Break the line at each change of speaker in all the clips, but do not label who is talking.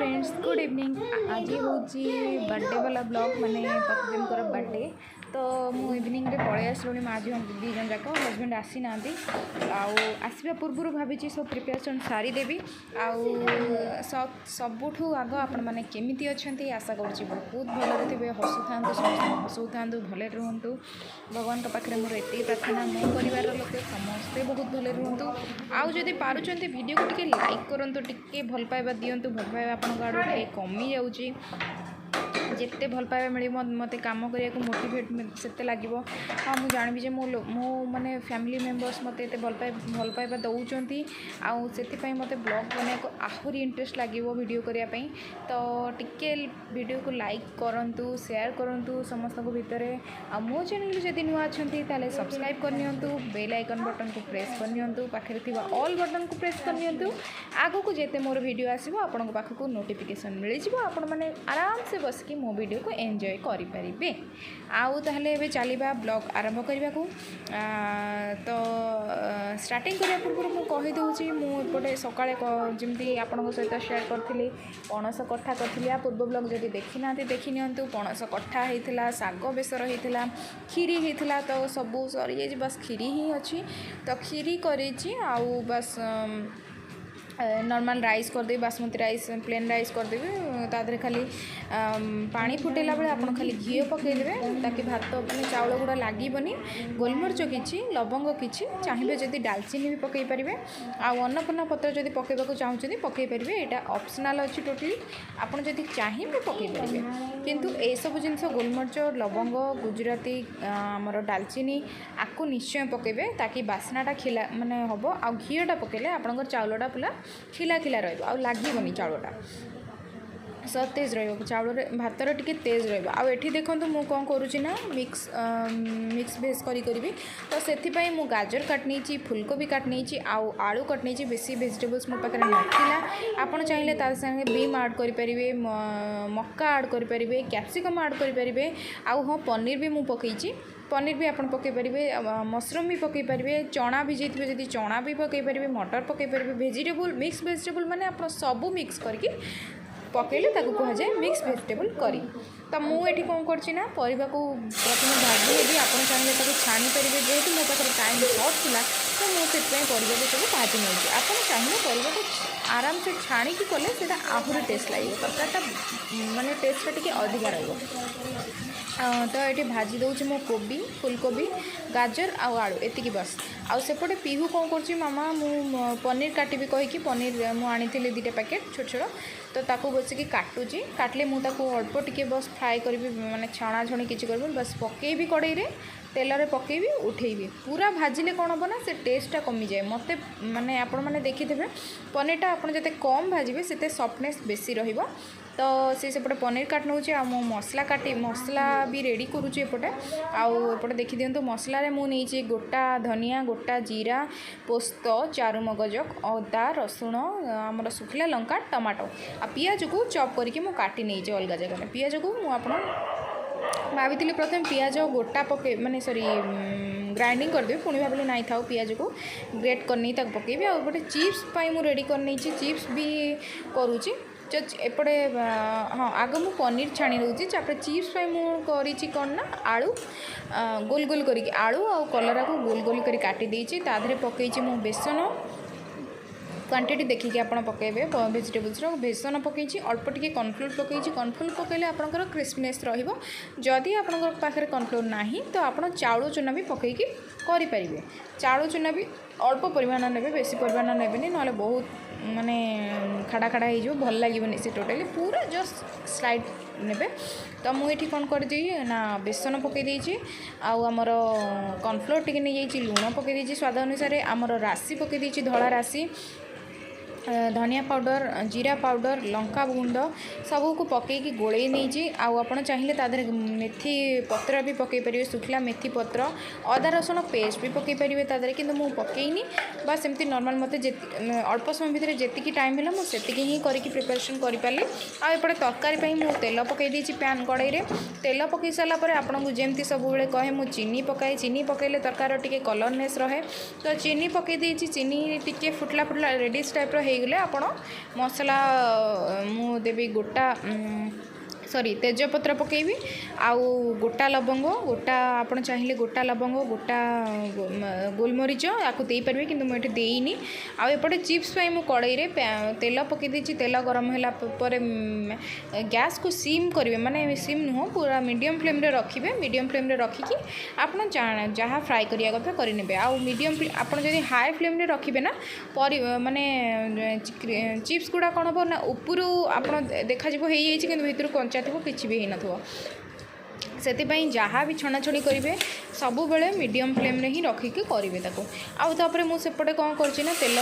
Friends good evening. आज हूँ birthday वाला ब्लॉग माने प्रतिदिन बर्थडे तो मु इवनिंग रे पड़े आसलुनी माँ झी दी जन जाक हजबैंड आसी ना आसवा पूर्व भावी सब प्रिपेरेसन सारीदेवी सबुठू आग आपण मैंने केमी अच्छा आशा करुँच बहुत भलरे थे हसु था हसु था भले रुहतु भगवान पाखे मोर एत प्रार्थना मो परिवार लोक समस्ते बहुत भले रुहतु आदि पार्टी वीडियो को टिके लाइक करूँ टिके भल पाइबा दिंतु भल पाइबा आपण आड़ कमी जाऊँगी जिते भल पाइबा मिल मत काम करने को मोटिवेट से लगे। हाँ मुझे जानवी मो माने फैमिली मेम्बर्स मत एत भल पाइबा दौरान से मत ब्लॉग बनाने को आहरी इंटरेस्ट लगे वीडियो करने तो टिके वीडियो को लाइक करूँ शेयर करूँ समस्त भितर आ मो चैनल जब नुआ अच्छा ताले सब्सक्राइब करनी बेल आइकन बटन को प्रेस करनी पाखे ऑल बटन को प्रेस करनी आग को जिते मोर वीडियो आसो आपण पाखक नोटिफिकेशन मिल जाए आपण मैंने आराम से बसिकी मो वीडियो को एंजॉय करें। आउ ताहले एबे चलिबा ब्लॉग आरंभ करने को तो स्टार्टिंग करने पूर्व मुझे कही दूसरी मुझे सकाଳେ जमी आपण सहित शेयर करी पणस कट्ठा करी आ पूर्व ब्लॉग जब देखी ना देखी नियंतु पणस कट्ठा होता शाग बेसर होता खीरी होता तो सबू सरी जाए बस खीरी ही अच्छी तो खीरी करी बस नॉर्मल राइस करदेवी बासमती राइस प्लेन राइस करदेवी तादरे खाली पानी फुटेला बेले आपन खाली घी पकईदेवे ताकि भात मैंने चाउल गुड़ा लगनी गोलमरिच किसी लवंग किसी चाहिए जदि डालचीनी भी पकई पारे अन्नपूर्णा पत्र जब पकईवा चाहते पकई पारे यहाँ ऑप्शनल अच्छी टोटली आपड़ जदि चाहिए पकई पारे किंतु ए सब जिनस गोलमरिच लवंग गुजराती आमर डालचीनी आपको निश्चय पकईबे ताकि बास्नाटा खिला माने हम आ घीटा पकईले आपंकर चाउलटा पूरा खिला खिला रगनी चाउलटा सतेज चाउल भातर टिके तेज रही देखो मुझे कौन करुँचना मिक्स भेज करी तो से गाजर काटनी फुलकोबी काटनी आलू काटनी बेसी भेजिटेबल्स मो पाखे नाला आपड़ चाहिए तांगे बीम आड करें मक्का आड करें कैप्सिकम आड करें हाँ पनीर भी मुझे पकई पनीर भी आप पकई पारे मशरूम भी पकई पारे चना भी जाइए जब चना भी पकई पारे मटर पकई पारे भेजिटेबल मिक्स भेजिटेबल माने आप सबू मिक्स करके पकईले कह जाए मिक्स भेजिटेबल करी तो मुझे कौन करना परिवा को प्रथम भाजी आप चाहिए छाणी पारे जेहेतु मो पाखे टाइम सर्ट था तो मुझे परिवा को सब भाजी नौ आप चाहिए परिवा को आराम से छाणी कले से आहरी टेस्ट लगे तरकारीटा माने टेस्टा टी अधिका तो ये भाजी दूसरी मो कोबी फुलकोबी गाजर आलू एतिकी बस आउे पीहू कौन कर मामा मु पनीर काटबी कहीकि पनीर मुझे दुटा पैकेट छोट छोट तो ताकू बसिकी काटुची काटले मुझे अल्प टिके बस फ्राए करी माने छाणा छणी किसी कर बस पकईबी कड़े तेल पकईबी उठेबी पूरा भाजिले कौन हम ना से टेस्टा कमी जाए मत माने आपण मैंने देखिथे पनीरटा आपड़ जिते कम भाजबे से सफ्टनेस बेसी रहिबो तो सेपटे पनीर काट नौ मो मसला काटी मसला भी रेडी करुँचे एपटे आउटे देखी दिंतु मसलार मुझे गोटा धनिया गोटा जीरा पोस्त चारु मगज अदा रसुण आमर सुखला लंका टमाटो आ पियाज को चॉप करके मु काटी नहीं अलग जगह पियाज को भाभी प्रथम पियाज गोटा पके माने सॉरी ग्राइंडिंग करदेवी पुणी भाविली नहीं था पियाज को ग्रेट करनी पकेबी आउटे चिप्स मुझे रेडी करनी चिप्स भी करुँची एपटे हाँ आग मु पनीर छाणी दूसरी चिप्स मुझे कौन ना आलू गोल गोल करी आलू आ कलरा को गोल गोल कर काटी देती ताधे पकई मु बेसन क्वांटिटी देखिए आप पकेबे भेजिटेबल्स बेसन पकई अल्प टिके कॉर्नफ्लोर पकई कॉर्नफ्लोर पकईले आपंकर क्रिस्पनेस रही आपंकर पाखे कॉर्नफ्लोर ना तो आप चाउल चूना भी पकईकी करें चाउल चूना भी अल्प परिमाण ने बेसी परिमाण ने ना बहुत माने खाड़ा खाड़ा हो भल लगे से टोटाली पूरा जस्ट स्लाइड ने तो मुझे कौन कर ना बेसन पकई देती आमर कॉर्नफ्लोर टिके नहीं जाइए लुण पकई स्वाद अनुसार आमर राशि पकई देती धला राशि धनिया पाउडर जीरा पाउडर लंका गुंड सबू को पकईकी गोले नहीं आप चाहिए तादे मेथी पत्र भी पकई पारे सुखला मेथी पत्र अदा रसुण पेस्ट भी पकई पारे तादे कि मुझे पकईनी बस एमती नॉर्मल मत अल्प समय भितर जी टाइम है मुझे ही करके प्रिपरेशन करें आउटे तरकारी मुझे तेल पकई पैन कड़े तेल पकई सारापर आपको जमी सब कहे मुझे चीनी पकाए चीनी पकईले तरकार टी कलरनेस रहे तो चीनी पकई चीनी टी फुटला फुटला रेडिश टाइप ହେଇଗଲେ ଆପଣ ମସଲା ମୁଁ ଦେବି ଗୋଟା सॉरी तेजपत्र पकेबी आउ गोटा लवंग गोटा आपन चाहिए गोटा लवंग गोटा गोलमरीच आपको दे पारे कि मुझे देनी आउपटे चिप्स मु कड़ई तेल पकई देती तेल गरम है गैस को सीम करेंगे माने सीम नुह पूरा मीडियम फ्लेम रे रखिए मीडियम फ्लेम रे रखिकी आप जहाँ फ्राए करिया कथा करेंगे आउ मीडियम आप हाई फ्लेम रे रखिए ना माने चिप्स गुड़ा कौन हम ना उपरू आप देखा हो भर कंचा थो कि भी होना से जहाँ भी छणाछणी करेंगे सब बेले मीडियम फ्लेम रे ही रखिकी करेंगे आउे मुझे कौन करना तेल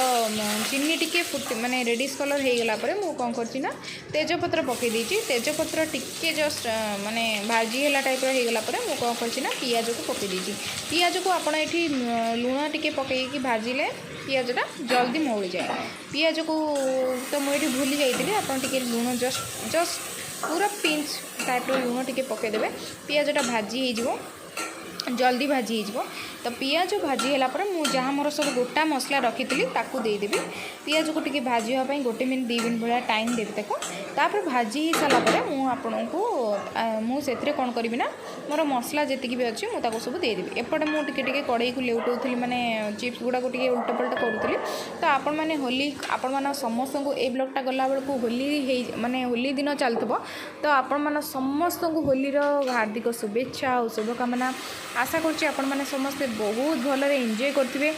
चीनी टिके फुट माने रेडिश कलर हो गला मुझे कौन करना तेजपत्र पकई देती तेजपत्र टिके जस्ट माने भाजी है टाइप हो गला मुझे कौन करना पियाज को पकई देती पियाज को आपड़ ये लुण टिके पकईकी भाजिले पियाजटा जल्दी मौली जाए पियाज को तो मुझे भूली जाइए आप लुण जस्ट जस्ट पूरा पिंच टाइप लुण टिके पकईदे पियाजटा भाजी हो जल्दी भाजी हो तो पियाज भाजी है जहाँ मोर सब गोटा मसला रखी ताकू देदेवी पियाज को टिके भाजी होगापी 1 मिनट 2 मिनट भाया टाइम देवी तापर भाजी हो सारापर मुझे कौन करी ना मोर मसला जी भी अच्छी मुझे सब देदेवी एपटे मुझे कड़ई को लेउटाऊली माने चिप्स गुड़ा को उल्टा पल्टा करूली तो आपण मैंने होली आपण मान समस्त को ये ब्लॉगटा गला बेलू होली माने होली दिन चलुव तो आपण मान समस्त को होली हार्दिक शुभेच्छा और शुभकामना आशा करुँच आपण मैंने समस्ते बहुत भलरे एंजॉय करते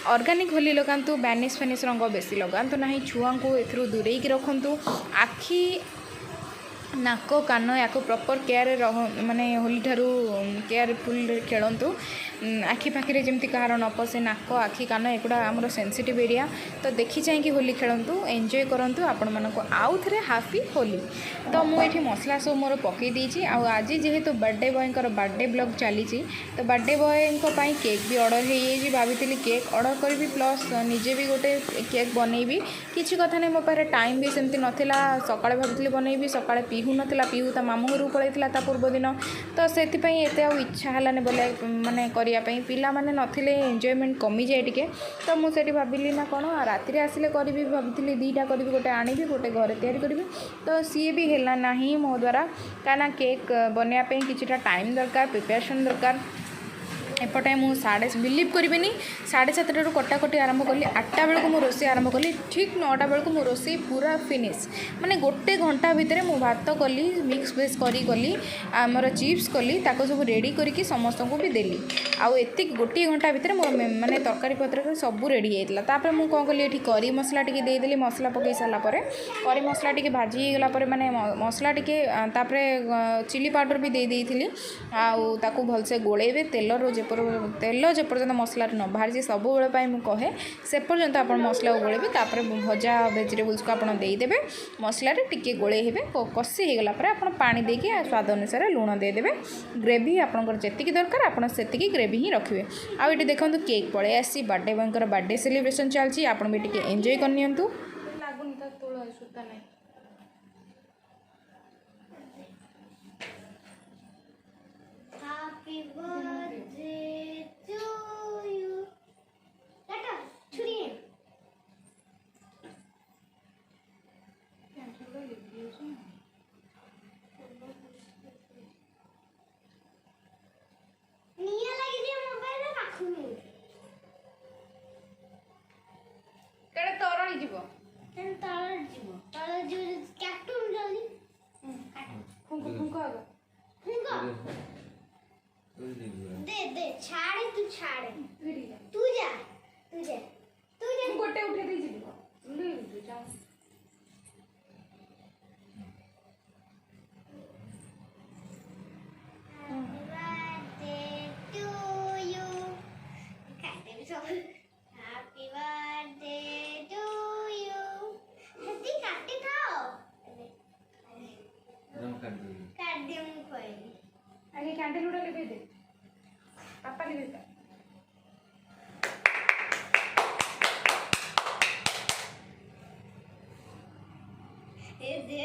ऑर्गेनिक होली लगातु बैनिश फैनिश रंग बेसी लगातु ना छुआ को एथरू दूरे रखु आखि नाक कान या प्रॉपर केयर माने होली ठारू केयरफुल खेलतु आखि पाखे जमी कहार न पसे नाक आखि कान एगुड़ा आमर सेंसिटिव एरिया तो देखी चाहिए होली खेलतु एंजॉय करंतु आपण मानक आउ थे हापी होली तो मुझे मसला सब मोर पकई देछि आज जेहेतु बर्थडे बॉय बर्थडे ब्लॉग चली तो बर्थडे बॉय केक भी ऑर्डर हो भाभी केक ऑर्डर करी प्लस निजे भी गोटे केक बनईबी किसी कथा नहीं मो पारे टाइम भी सेमती नथिला सकाळे भाबी बनईबी सकाळे पीहू नथिला पीहू ता मामू घर पलैथिला ता पूर्व दिन तो से एत इच्छा हेलानी बोले माने करने पिला माने नथिले एंजॉयमेंट कमी जाए टिके तो मुझे भाविली ना कौन राति आसिले करी भाभी दीटा करी गोटे आनी गोटे घरे तैयारी करी तो सी भी है ना मो द्वारा कहीं केक बनवाई किसी टाइम दरकार प्रिपरेशन दरकार एपटे मुझे साढ़े बिलीव करेनि 7:30 कटाकटी आरंभ कली 8टा बेलू मो रोसे आरंभ कली ठीक 9टा बेलू मो रोसे पूरा फिनिश माने गोटे घंटा भितर मु भात कली मिक्स वेज करी आमर चिप्स कली ताको सब रेडी करके समस्त को भी देली आउ एति गोटे घंटा भितर मो माने तरकारी पत्र सब रेडी होता तापर मु कौन कली ये करी मसला टिके देदेली मसला पकई सारा करी मसला टिके भाजी गला माने मसला टिके तापर चिली पाउडर भी दे देइथिली आउ ताको भलसे गोलेबे तेल जेपर्यंत मसला न बाहरी सब बेले मुझे कहे से पर्यंत आप मसला को गोलेबे तापर भजा वेजिटेबल्स को आपड़ देदेवे मसला टिके गोले हे कषि हो गला आप पानी देके स्वाद अनुसार लुण देदेवे ग्रेवी आपंकर जी दरकार आप से ग्रेवी ही रखिए आउ ये देखो केक पड़े आसी बर्थडे बॉय बर्थडे सेलिब्रेशन चलती आप भी टिके एंजॉय करनी
दे दे छाड़े तू जा
गोटे उठे दे जी जा आगे कैंडल उड़ा ले दे पापा ले दे
ए दे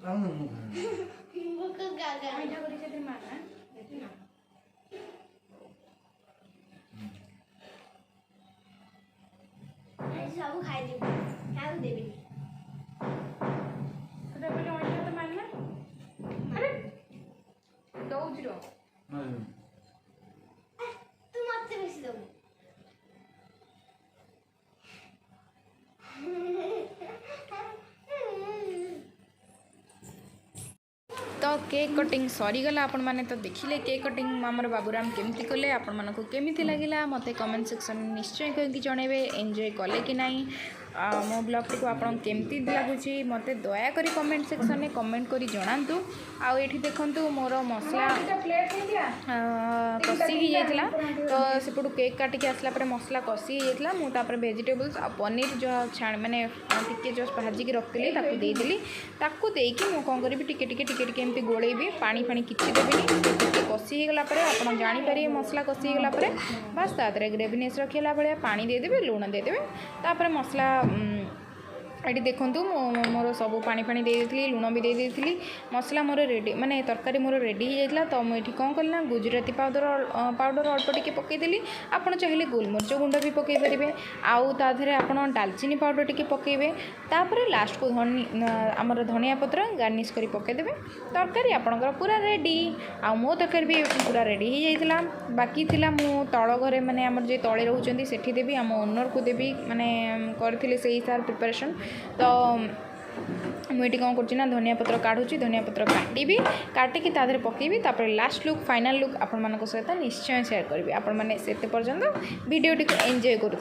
मुको गागा
ଏଇଟା କରି ସେଥିରେ ମାରନା ଏଠି ନା
सब खाई दी क्या देबी
ସେଟା ବୋଲେ ଅଇଁଠା ତ ମାରନା ଆରେ ଦଉଛି ର
तू मत बेसी दो
तो केक कटिंग सरीगला आपण मैंने तो देखिले केक कटिंग आमर बाबूराम केमती कले आपण मानक केमती लगिला मते कमेंट सेक्शन निश्चय कहीं जनइबे एंजॉय कले कि नहीं मो ब्लॉग टी को आपन केमती लगुच मते दया करी कमेंट सेक्शन में कमेंट करी जणांतु आउ एठी देखंतु मोर मसला कसी ही जाइतला तो सेपटू केक काटिक आसला पर मसला कसी ही जाइतला मु तापर वेजिटेबल्स आ पनीर जो छाण माने टिके जस्ट भाजिक रखिली ताकू देइदेली ताकू देइकी मु कोन करिवि टिके टिके टिके टिके एमती गोळेबी पानी फानी किछि देबिनी टिके कसी हे गला परे आपण जानि पारि मसला कसी हे गला परे बस तातरे ग्रेवीनेस रखिला बळे पानी दे देबे लूण दे देबे तापर मसला ये देखूँ मोर सब पानी पानी दे लुण भी दे मसला मोर रेडी माने तरकारी मोर रेडी हो जाता तो मुझे कौन कल ना गुजराती पाउडर अल्प टिके पकईदेली आपड़ चाहिए गोलमरीच गुंड भी पकई पारे आउ ताधे आप डालचीनी पाउडर टिके पकईबे तापर लास्ट को आमर धनिया पत्र गार्निश कर पकईदेवे तरकारी आपणकर पूरा रेडी आउ मो तरकारी भी पूरा रेडी हो जाता बाकी थिला मु तल घरे माने आमर जे तले रोचंती सेठी देबी आम ओनर को देबी माने करथिले सेही सार प्रिपरेशन तो मुझे कौन कर धनिया पत्र काढ़ुची धनिया पत्र काटी काटिकी तादेह पकईबी तापर लास्ट लुक फाइनल लुक आपण मान सहित निश्चय शेयर करी आपण मैंने से पर्यंत वीडियो टी एंजॉय करूँ।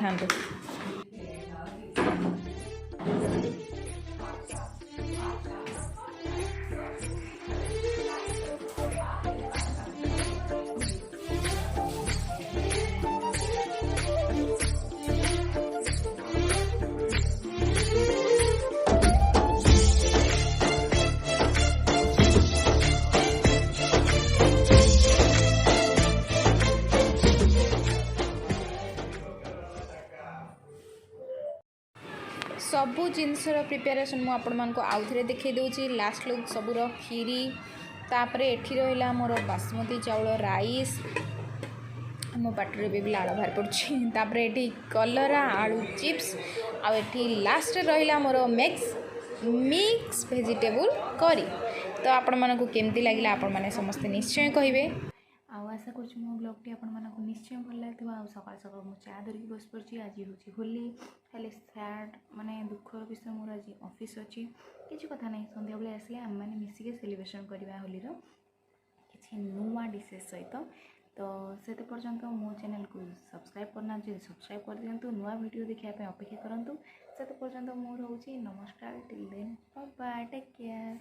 सबू जिनसर प्रिपेरेसन मु आपण मानक आउ थे देखई दूची लास्ट लुक सबूर खीरी तापर एठी रहिला मोर बासमती चाउल राइस मो पाटरे भी लाड़ बाहर पड़ी तापर एठी कलरा आलू चिप्स आ एठी लास्ट रहिला मोर मिक्स वेजिटेबल करी तो आपण मानक केमती लागिला आपण माने समस्त निश्चय कहिबे आउ आशा करूँ मो ब्लॉग टी आपण मानक निश्चय भल लगे सकाल सकाल मुझे चा धरिकी बस पड़ी आज हूँ होली खाली सैड माने दुखर विषय मोर आज ऑफिस अच्छी किसी कथा नहीं सन्ध्या बेले आसले आम मैंने मिसिके सेलिब्रेशन करवा होलीर किसी नुआ डिशेस सहित तो से पर्यंत मो चैनल को सब्सक्राइब करना जो सब्सक्राइब कर दिंतु नुआ वीडियो देखा अपेक्षा करूँ से पर्यंत मोर हूँ नमस्कार till then bye bye take care.